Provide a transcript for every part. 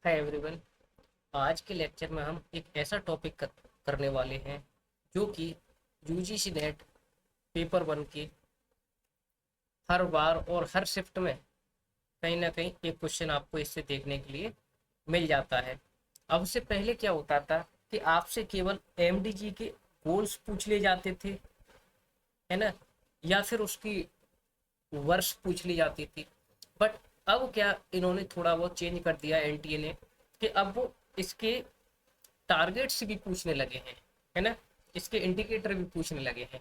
Hi everyone. आज के lecture में हम एक ऐसा टॉपिक करने वाले हैं जो कि यूजीसी नेट पेपर वन के हर बार और हर शिफ्ट में कहीं ना कहीं एक क्वेश्चन आपको इससे देखने के लिए मिल जाता है। अब से पहले क्या होता था कि आपसे केवल एमडीजी के गोल्स पूछ लिए जाते थे, है ना, या फिर उसकी वर्ष पूछ ली जाती थी। बट अब क्या इन्होंने थोड़ा बहुत चेंज कर दिया एनटीए ने कि अब वो इसके टारगेट्स भी पूछने लगे हैं, है ना, इसके इंडिकेटर भी पूछने लगे हैं।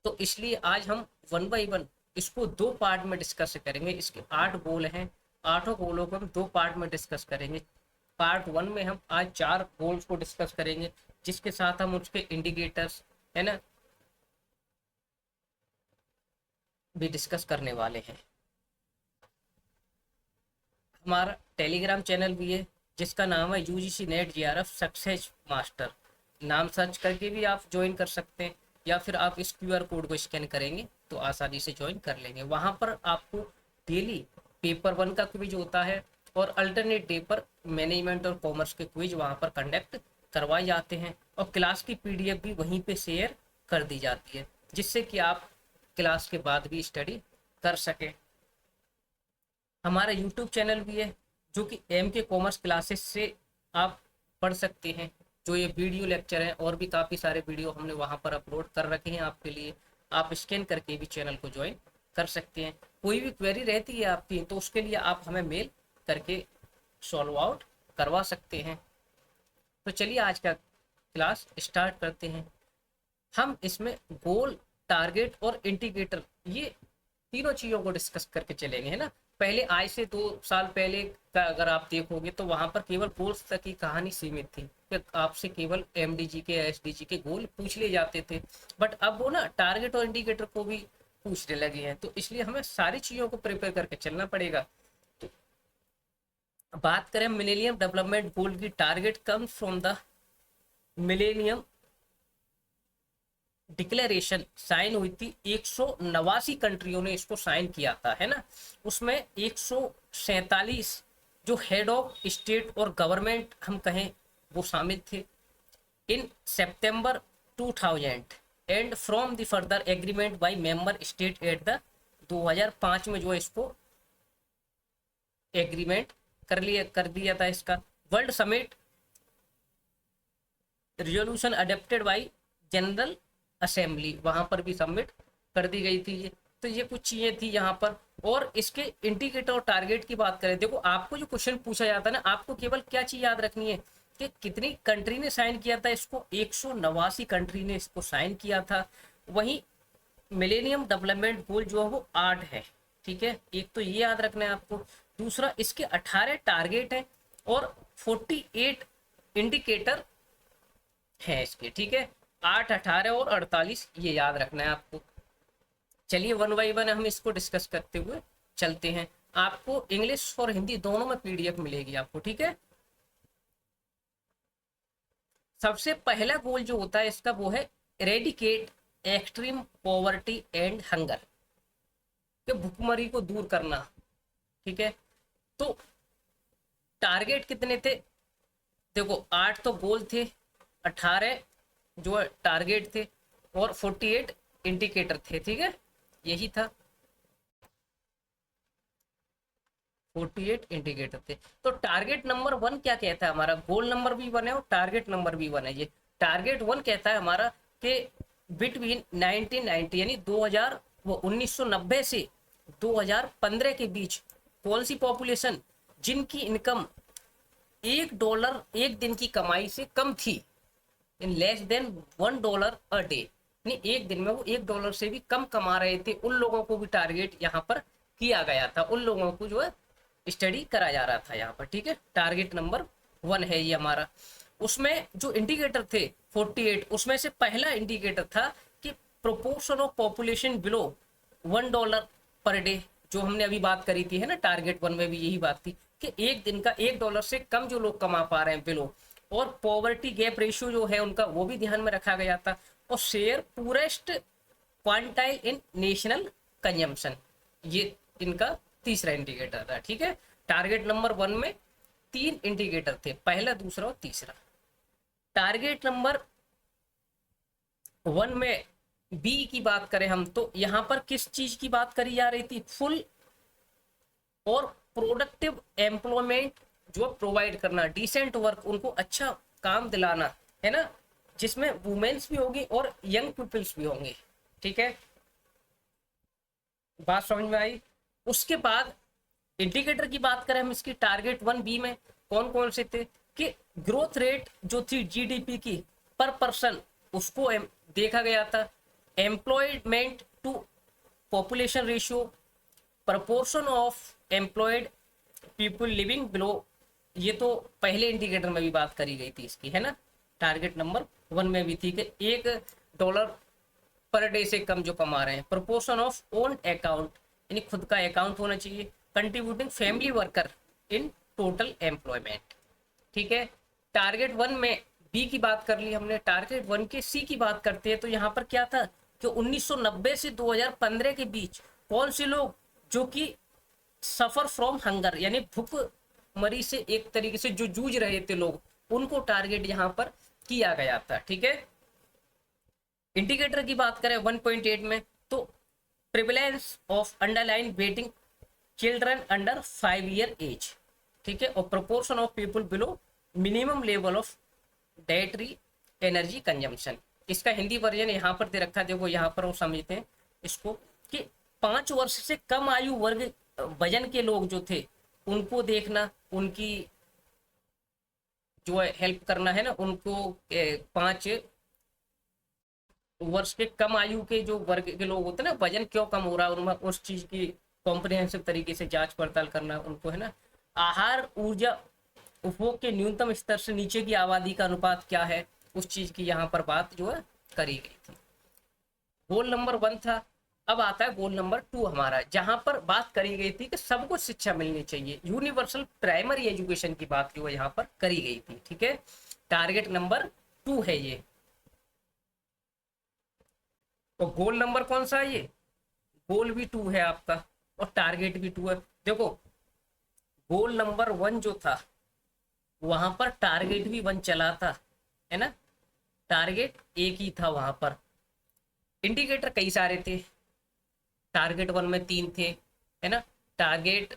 तो इसलिए आज हम वन बाय वन इसको दो पार्ट में डिस्कस करेंगे। इसके 8 गोल हैं, आठों गोलों को हम दो पार्ट में डिस्कस करेंगे। पार्ट वन में हम आज 4 गोल्स को डिस्कस करेंगे, जिसके साथ हम उसके इंडिकेटर्स, है ना, भी डिस्कस करने वाले हैं। हमारा टेलीग्राम चैनल भी है जिसका नाम है UGC net GRF success master. नाम सर्च करके भी आप ज्वाइन कर सकते हैं, या फिर आप इस क्यूआर कोड को स्कैन करेंगे तो आसानी से ज्वाइन कर लेंगे। वहाँ पर आपको डेली पेपर वन का क्विज होता है और अल्टरनेट डे पर मैनेजमेंट और कॉमर्स के क्विज वहाँ पर कंडक्ट करवाए जाते हैं, और क्लास की पीडीएफ भी वहीं पे शेयर कर दी जाती है, जिससे कि आप क्लास के बाद भी स्टडी कर सकें। हमारा यूट्यूब चैनल भी है जो कि एम के कॉमर्स क्लासेस से आप पढ़ सकते हैं। जो ये वीडियो लेक्चर हैं और भी काफ़ी सारे वीडियो हमने वहाँ पर अपलोड कर रखे हैं आपके लिए। आप स्कैन करके भी चैनल को ज्वाइन कर सकते हैं। कोई भी क्वेरी रहती है आपकी तो उसके लिए आप हमें मेल करके सॉल्व आउट करवा सकते हैं। तो चलिए आज का क्लास स्टार्ट करते हैं। हम इसमें गोल, टारगेट और इंडिकेटर, ये तीनों चीजों को डिस्कस करके चलेंगे, है ना। पहले आज से 2 साल पहले का अगर आप देखोगे तो वहां पर केवल गोल्स तक की कहानी सीमित थी कि आपसे केवल एमडीजी के एसडीजी के गोल पूछ लिए जाते थे। बट अब वो ना टारगेट और इंडिकेटर को भी पूछने लगे हैं, तो इसलिए हमें सारी चीजों को प्रिपेयर करके चलना पड़ेगा। तो बात करें मिलेनियम डेवलपमेंट गोल की, target come from the millennium declaration, sign हुई थी 189 कंट्रियों ने इसको साइन किया था, है ना। उसमें 147 जो हेड ऑफ स्टेट और गवर्नमेंट हम कहें वो शामिल थे इन सितंबर 2000, and from the further agreement by member state at the 2005 में जो इसको एग्रीमेंट कर दिया था। इसका world summit resolution adapted bye general assembly, वहां पर भी सबमिट कर दी गई थी ये। तो ये कुछ चीजें थी यहाँ पर। और इसके इंडिकेटर और टारगेट की बात करें, देखो आपको जो क्वेश्चन पूछा जाता है ना, आपको केवल क्या चीज याद रखनी है कि कितनी कंट्री ने साइन किया था इसको। 189 कंट्री ने इसको साइन किया था। वहीं मिलेनियम डेवलपमेंट गोल जो है वो 8 है, ठीक है। एक तो ये याद रखना है आपको। दूसरा, इसके 18 टारगेट है और 48 इंडिकेटर है इसके, ठीक है। 8, 18 और 48 ये याद रखना है आपको। चलिए वन बाई वन हम इसको डिस्कस करते हुए चलते हैं। आपको इंग्लिश और हिंदी दोनों में पीडीएफ मिलेगी आपको, ठीक है। सबसे पहला गोल जो होता है इसका वो है eradicate extreme poverty and hunger, कि भुखमरी को दूर करना, ठीक है। तो टारगेट कितने थे, देखो 8 तो गोल थे, 18 जो टारगेट थे और 48 इंडिकेटर थे, ठीक है। यही था, 48 इंडिकेटर थे। तो टारगेट नंबर 1 क्या कहता है हमारा, गोल नंबर भी 1 है और टारगेट नंबर भी 1 है। ये टारगेट 1 कहता है हमारा कि बिटवीन 1990 यानी 2000 वो 1990 से 2015 के बीच कौन सी पॉपुलेशन जिनकी इनकम $1 एक दिन की कमाई से कम थी, in less than $1 a day, यानी एक दिन में वो $1 से भी कम कमा रहे थे, उन लोगों को भी टारगेट यहाँ पर किया गया था। उन लोगों को जो है स्टडी करा जा रहा था यहाँ पर, ठीक है। टारगेट नंबर 1 है ये हमारा। उसमें जो इंडिकेटर थे 48, उसमें से पहला इंडिकेटर था कि proportion of population below $1 per day, जो हमने अभी बात करी थी, है ना। टारगेट 1 में भी यही बात थी कि एक दिन का $1 से कम जो लोग कमा पा रहे हैं बिलो, और पॉवर्टी गैप रेशियो जो है उनका वो भी ध्यान में रखा गया था, और शेयर पूरेस्ट क्वांटाइल इन नेशनल कंजम्पशन, ये इनका तीसरा इंडिकेटर था, ठीक है। टारगेट नंबर 1 में 3 इंडिकेटर थे, पहला, दूसरा और तीसरा। टारगेट नंबर 1 में बी की बात करें हम, तो यहाँ पर किस चीज की बात करी जा रही थी? फुल और प्रोडक्टिव एम्प्लॉयमेंट जो प्रोवाइड करना, डिसेंट वर्क, उनको अच्छा काम दिलाना, है ना, जिसमें वुमेन्स भी होगी और यंग पीपल्स भी होंगे। ठीक है, बात समझ में आई? उसके बाद इंडिकेटर की बात करें हम, इसकी टारगेट 1 बी में कौन कौन से थे कि ग्रोथ रेट जो थी जीडीपी की पर पर्सन, उसको देखा गया था। Employment to population ratio, proportion of employed people living below, ये तो पहले इंडिकेटर में भी बात करी गई थी इसकी, है ना। टारगेट नंबर 1 में भी थी कि $1 पर डे से कम जो कमा रहे हैं। प्रपोर्शन ऑफ ओन अकाउंट, यानी खुद का अकाउंट होना चाहिए। Contributing family worker in total employment. ठीक है, टारगेट 1 में बी की बात कर ली हमने, टारगेट 1 के सी की बात करते हैं तो यहाँ पर क्या था कि 1990 से 2015 के बीच कौन से लोग जो कि सफर फ्रॉम हंगर, यानी भूख मरी से एक तरीके से जो जूझ रहे थे लोग, उनको टारगेट यहाँ पर किया गया था। ठीक है, इंडिकेटर की बात करें 1.8 में तो prevalence of underline weighting children under 5 year age. ठीक है, और proportion of people below minimum level of dietary energy consumption. इसका हिंदी वर्जन यहाँ पर दे रखा है, देखो यहाँ पर वो समझते हैं इसको कि 5 वर्ष से कम आयु वर्ग वजन के लोग जो थे उनको देखना, उनकी जो है हेल्प करना, है ना, उनको 5 वर्ष के कम आयु के जो वर्ग के लोग होते हैं ना, वजन क्यों कम हो रहा है उनमें, उस चीज की कॉम्प्रिहेंसिव तरीके से जांच पड़ताल करना उनको, है ना। आहार ऊर्जा उपभोग के न्यूनतम स्तर से नीचे की आबादी का अनुपात क्या है, उस चीज की यहाँ पर बात जो है करी गई थी। गोल नंबर 1 था। अब आता है गोल नंबर 2 हमारा, जहां पर बात करी गई थी कि सबको शिक्षा मिलनी चाहिए, यूनिवर्सल प्राइमरी एजुकेशन की बात जो है यहाँ पर करी गई थी। ठीक है, टारगेट नंबर 2 है ये। तो गोल नंबर कौन सा है ये? गोल भी 2 है आपका और टारगेट भी 2 है। देखो गोल नंबर 1 जो था वहां पर टारगेट भी 1 चला था, है ना, टारगेट एक ही था वहां पर। इंडिकेटर कई सारे थे, टारगेट 1 में 3 थे, है ना। टारगेट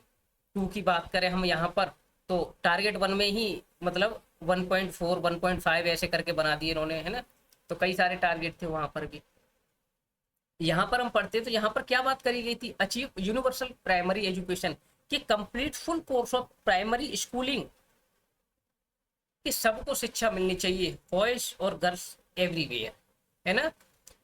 2 की बात करें हम यहाँ पर तो टारगेट 1 में ही मतलब 1.4 1.5 ऐसे करके बना दिए इन्होंने, है ना। तो कई सारे टारगेट थे वहां पर भी। यहाँ पर हम पढ़ते तो यहाँ पर क्या बात करी गई थी? अचीव यूनिवर्सल प्राइमरी एजुकेशन, कि complete full course of primary schooling, कि सबको शिक्षा मिलनी चाहिए, बॉयज और गर्ल्स एवरीवेयर, है ना।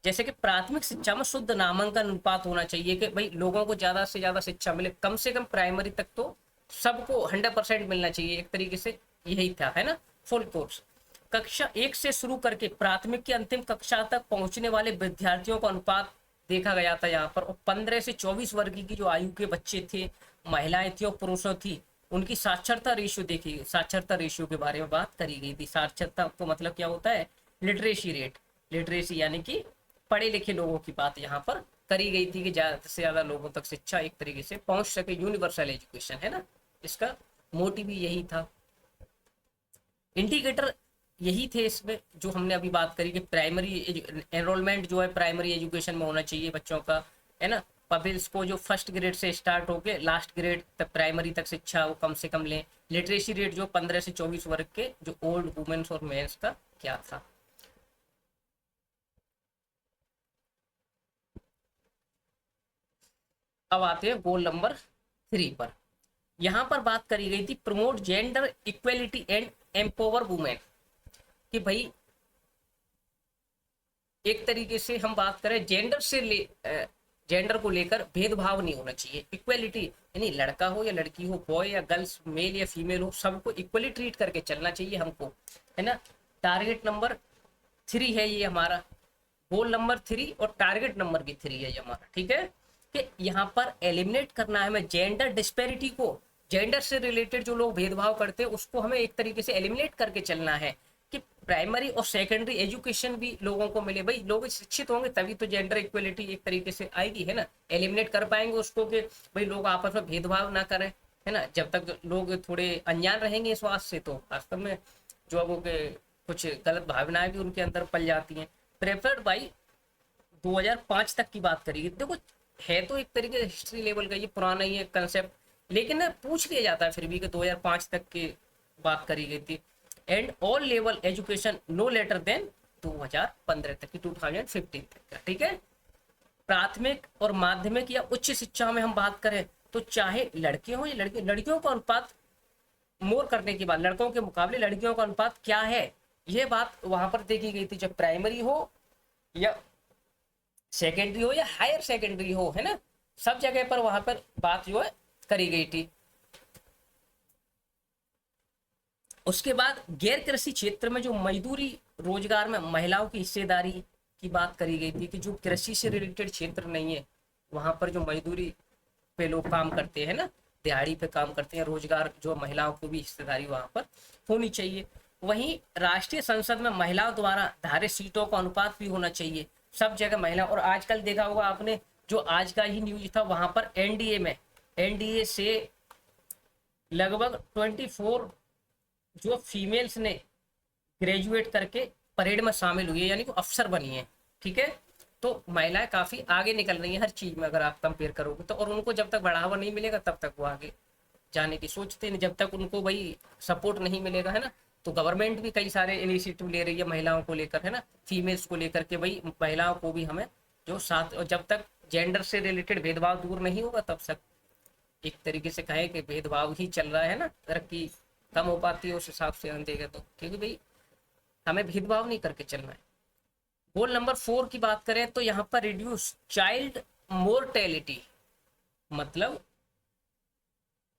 जैसे कि प्राथमिक शिक्षा में शुद्ध नामांकन अनुपात होना चाहिए कि भाई लोगों को ज्यादा से ज्यादा शिक्षा मिले, कम से कम प्राइमरी तक तो सबको 100% मिलना चाहिए, एक तरीके से यही था, है ना, फुल कोर्स। कक्षा 1 से शुरू करके प्राथमिक की अंतिम कक्षा तक पहुंचने वाले विद्यार्थियों का अनुपात देखा गया था यहाँ पर। और 15 से 24 वर्ग की जो आयु के बच्चे थे, महिलाएं थी और पुरुषों थी, उनकी साक्षरता रेशियो देखी गई, साक्षरता रेशियो के बारे में बात करी गई थी। साक्षरता तो मतलब क्या होता है? लिटरेसी रेट, लिटरेसी यानी कि पढ़े लिखे लोगों की बात यहाँ पर करी गई थी कि ज्यादा से ज्यादा लोगों तक शिक्षा एक तरीके से पहुंच सके, यूनिवर्सल एजुकेशन, है ना, इसका मोटिव भी यही था। इंडिकेटर यही थे इसमें जो हमने अभी बात करी कि प्राइमरी एनरोलमेंट जो है प्राइमरी एजुकेशन में होना चाहिए बच्चों का, है ना। पब्लिक्स को जो फर्स्ट ग्रेड से स्टार्ट होके लास्ट ग्रेड तक प्राइमरी तक शिक्षा वो कम से कम लें। लिटरेसी रेट जो 15 से 24 वर्ग के जो ओल्ड वुमेन्स और मेंस का क्या था। अब आते हैं गोल नंबर 3 पर। यहाँ पर बात करी गई थी promote gender equality and empower women, कि भाई एक तरीके से हम बात करें जेंडर से जेंडर को लेकर भेदभाव नहीं होना चाहिए, इक्वेलिटी, यानी लड़का हो या लड़की हो, बॉय या गर्ल्स, मेल या फीमेल हो, सबको इक्वली ट्रीट करके चलना चाहिए हमको, है ना। टारगेट नंबर 3 है ये हमारा, गोल नंबर 3 और टारगेट नंबर भी 3 है ये हमारा। ठीक है, कि यहाँ पर एलिमिनेट करना है हमें जेंडर डिस्पैरिटी को, जेंडर से रिलेटेड जो लोग भेदभाव करते हैं उसको हमें एक तरीके से एलिमिनेट करके चलना है, कि प्राइमरी और सेकेंडरी एजुकेशन भी लोगों को मिले। भाई लोग शिक्षित होंगे तभी तो जेंडर इक्वलिटी एक तरीके से आएगी, है ना, एलिमिनेट कर पाएंगे उसको कि भाई लोग आपस में भेदभाव ना करें, है ना। जब तक लोग थोड़े अनजान रहेंगे इस बात से तो वास्तव में जो वो के कुछ गलत भावनाएं भी उनके अंदर पल जाती हैं। प्रेफर्ड बाई 2005 तक की बात करेगी, देखो है तो एक तरीके से हिस्ट्री लेवल का ये पुराना ही कंसेप्ट, लेकिन ना पूछ लिया जाता है फिर भी कि 2005 तक की बात करी गई थी। And all level education no later than 2015 तक की, 2015 तक का, ठीक है। प्राथमिक और माध्यमिक या उच्च शिक्षा में हम बात करें तो चाहे लड़के हो या लड़के, लड़कियों का अनुपात मोर करने की बात, लड़कों के मुकाबले लड़कियों का अनुपात क्या है, ये बात वहां पर देखी गई थी। जब प्राइमरी हो या सेकेंडरी हो या हायर सेकेंडरी हो, है ना, सब जगह पर वहां पर बात जो है करी गई थी। उसके बाद गैर कृषि क्षेत्र में जो मजदूरी रोजगार में महिलाओं की हिस्सेदारी की बात करी गई थी कि जो कृषि से रिलेटेड क्षेत्र नहीं है वहां पर जो मजदूरी पे लोग काम करते हैं ना, दिहाड़ी पे काम करते हैं, रोजगार जो महिलाओं को भी हिस्सेदारी वहां पर होनी चाहिए। वहीं राष्ट्रीय संसद में महिलाओं द्वारा धारित सीटों का अनुपात भी होना चाहिए, सब जगह महिला। और आजकल देखा होगा आपने, जो आज का ही न्यूज था वहां पर एनडीए में, एनडीए से लगभग 24 जो फीमेल्स ने ग्रेजुएट करके परेड में शामिल हुई है, यानी कि अफसर बनी है, ठीक है। तो महिलाएं काफी आगे निकल रही हैं हर चीज में अगर आप कंपेयर करोगे तो, और उनको जब तक बढ़ावा नहीं मिलेगा तब तक वो आगे जाने की सोचते नहीं, जब तक उनको भाई सपोर्ट नहीं मिलेगा, है ना। तो गवर्नमेंट भी कई सारे इनिशिएटिव ले रही है महिलाओं को लेकर, है ना, फीमेल्स को लेकर के भाई महिलाओं को भी हमें जो साथ, और जब तक जेंडर से रिलेटेड भेदभाव दूर नहीं होगा तब तक एक तरीके से कहे कि भेदभाव ही चल रहा है ना, तरक्की कम हो पाती है उस हिसाब से हम देखें तो, क्योंकि भाई हमें भेदभाव नहीं करके चलना है। गोल नंबर 4 की बात करें तो यहाँ पर रिड्यूस चाइल्ड मोर्टेलिटी, मतलब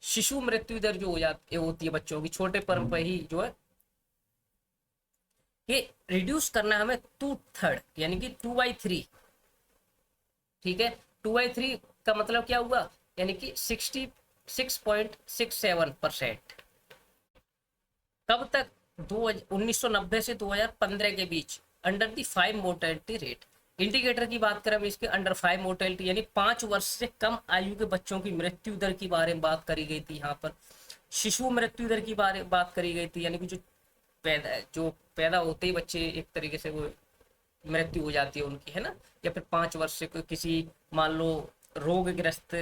शिशु मृत्यु दर जो हो जाती होती है बच्चों की छोटे पर ही जो है, ये रिड्यूस करना है हमें 2/3 यानी कि 2/3, ठीक है। 2/3 का मतलब क्या हुआ, यानी कि 66.67%। कब तक, 1990 से 2015 के बीच, under the 5 mortality rate. Indicator की बात करें इसके अंडर 5 मोर्टेलिटी यानी 5 वर्ष से कम आयु के बच्चों की मृत्यु दर के बारे में बात करी गई थी। यहाँ पर शिशु मृत्यु दर की बारे में बात करी गई थी, यानी कि जो पैदा होते ही बच्चे एक तरीके से वो मृत्यु हो जाती है उनकी, है ना, या फिर 5 वर्ष से कोई किसी मान लो रोगग्रस्त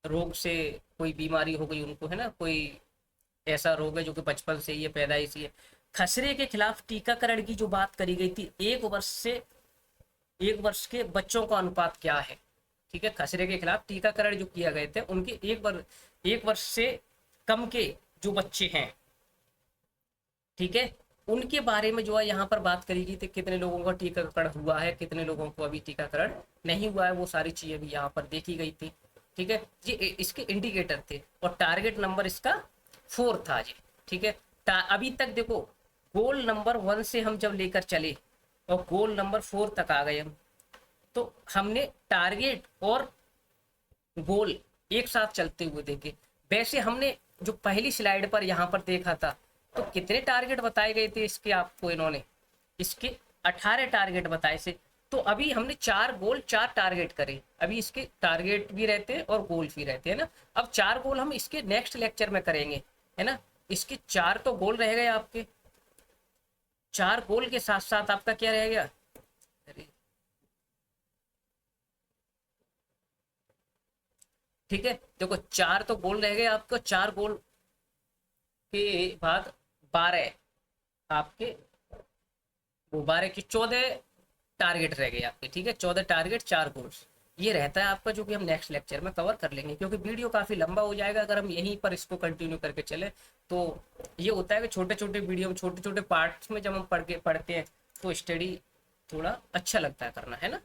रोग से कोई बीमारी हो गई उनको, है ना, कोई ऐसा रोग है जो कि बचपन से ही पैदाइशी है। खसरे के खिलाफ टीकाकरण की जो बात करी गई थी, 1 वर्ष के बच्चों का अनुपात क्या है, ठीक है। खसरे के खिलाफ टीकाकरण जो किया गए थे उनके 1 वर्ष से कम के जो बच्चे हैं, ठीक है, उनके बारे में जो है यहाँ पर बात करी गई थी, कितने लोगों का टीकाकरण हुआ है, कितने लोगों को अभी टीकाकरण नहीं हुआ है, वो सारी चीजें भी यहाँ पर देखी गई थी, ठीक है। ये इसके इंडिकेटर थे और टारगेट नंबर इसका 4 था जी, ठीक है। अभी तक देखो गोल नंबर 1 से हम जब लेकर चले और गोल नंबर 4 तक आ गए हम, तो हमने टारगेट और गोल एक साथ चलते हुए देखे। वैसे हमने जो पहली स्लाइड पर यहाँ पर देखा था तो कितने टारगेट बताए गए थे इसके, आपको इन्होंने इसके 18 टारगेट बताए थे। तो अभी हमने 4 गोल 4 टारगेट करे, अभी इसके टारगेट भी रहते हैं और गोल भी रहते हैं ना। अब 4 गोल हम इसके नेक्स्ट लेक्चर में करेंगे, है ना। इसके 4 तो गोल रह गए आपके, 4 गोल के साथ साथ आपका क्या रह गया, ठीक है। देखो 4 तो गोल रह गए आपको, 4 गोल के बाद 12 आपके, वो 12 की 14 टारगेट रह गए आपके, ठीक है। 14 टारगेट 4 गोल्स, ये रहता है आपका, जो कि हम नेक्स्ट लेक्चर में कवर कर लेंगे, क्योंकि वीडियो काफी लंबा हो जाएगा अगर हम यहीं पर इसको कंटिन्यू करके चले। तो ये होता है कि छोटे छोटे वीडियो में छोटे छोटे पार्ट्स में जब हम पढ़ते हैं तो स्टडी थोड़ा अच्छा लगता है करना, है ना।